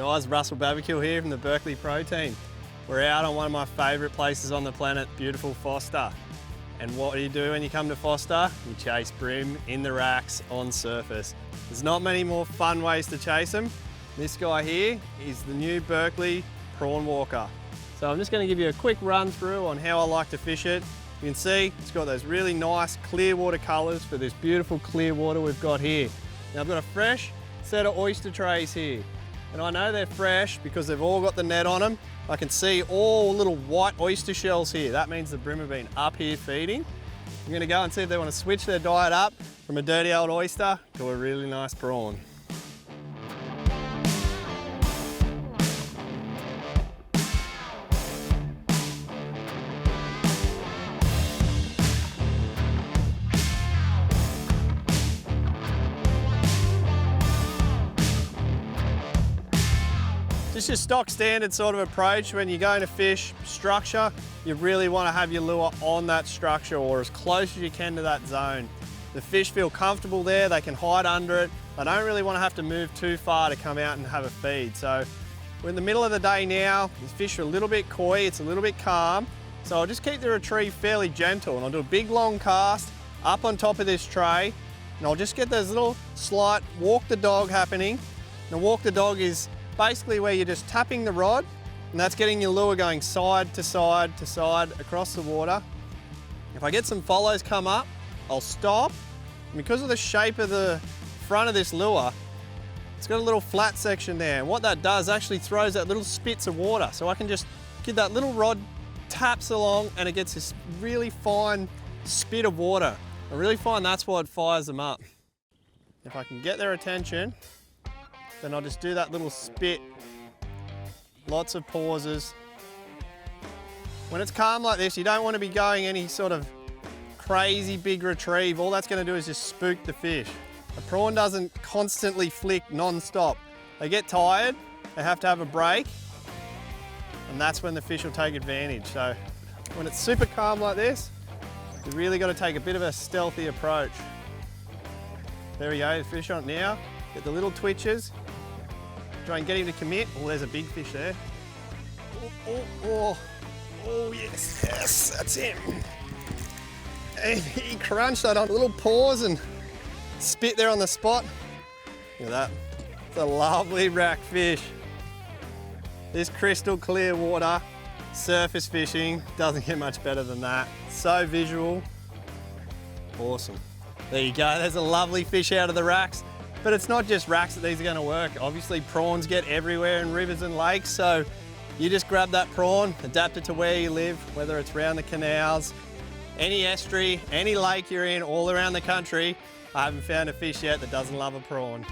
Guys, Russell Babekuhl here from the Berkley Pro team. We're out on one of my favourite places on the planet, beautiful Foster. And what do when you come to Foster? You chase bream in the racks on surface. There's not many more fun ways to chase them. This guy here is the new Berkley Prawn Walker. So I'm just going to give you a quick run through on how I like to fish it. You can see it's got those really nice clear water colours for this beautiful clear water we've got here. Now I've got a fresh set of oyster trays here. And I know they're fresh because they've all got the net on them. I can see all little white oyster shells here. That means the bream have been up here feeding. I'm going to go and see if they want to switch their diet up from a dirty old oyster to a really nice prawn. Just your stock standard sort of approach when you're going to fish structure. You really want to have your lure on that structure or as close as you can to that zone. The fish feel comfortable there, they can hide under it. They don't really want to have to move too far to come out and have a feed. So we're in the middle of the day now, the fish are a little bit coy, it's a little bit calm. So I'll just keep the retrieve fairly gentle and I'll do a big long cast up on top of this tray and I'll just get those little slight walk the dog happening. Now walk the dog is basically where you're just tapping the rod and that's getting your lure going side to side to side across the water. If I get some follows come up, I'll stop. And because of the shape of the front of this lure, it's got a little flat section there. And what that does actually throws out little spits of water. So I can just give that little rod taps along and it gets this really fine spit of water. I really find that's what fires them up. If I can get their attention, then I'll just do that little spit. Lots of pauses. When it's calm like this, you don't want to be going any sort of crazy big retrieve. All that's going to do is just spook the fish. A prawn doesn't constantly flick non-stop. They get tired, they have to have a break, and that's when the fish will take advantage. So when it's super calm like this, you really got to take a bit of a stealthy approach. There we go, the fish on it now. Get the little twitches. Try and get him to commit. Oh, there's a big fish there. Oh, yes, yes, that's him. And he crunched that on little paws and spit there on the spot. Look at that. It's a lovely rack fish. This crystal clear water, surface fishing, doesn't get much better than that. So visual. Awesome. There you go, there's a lovely fish out of the racks. But it's not just racks that these are going to work. Obviously prawns get everywhere in rivers and lakes, so you just grab that prawn, adapt it to where you live, whether it's around the canals, any estuary, any lake you're in, all around the country. I haven't found a fish yet that doesn't love a prawn.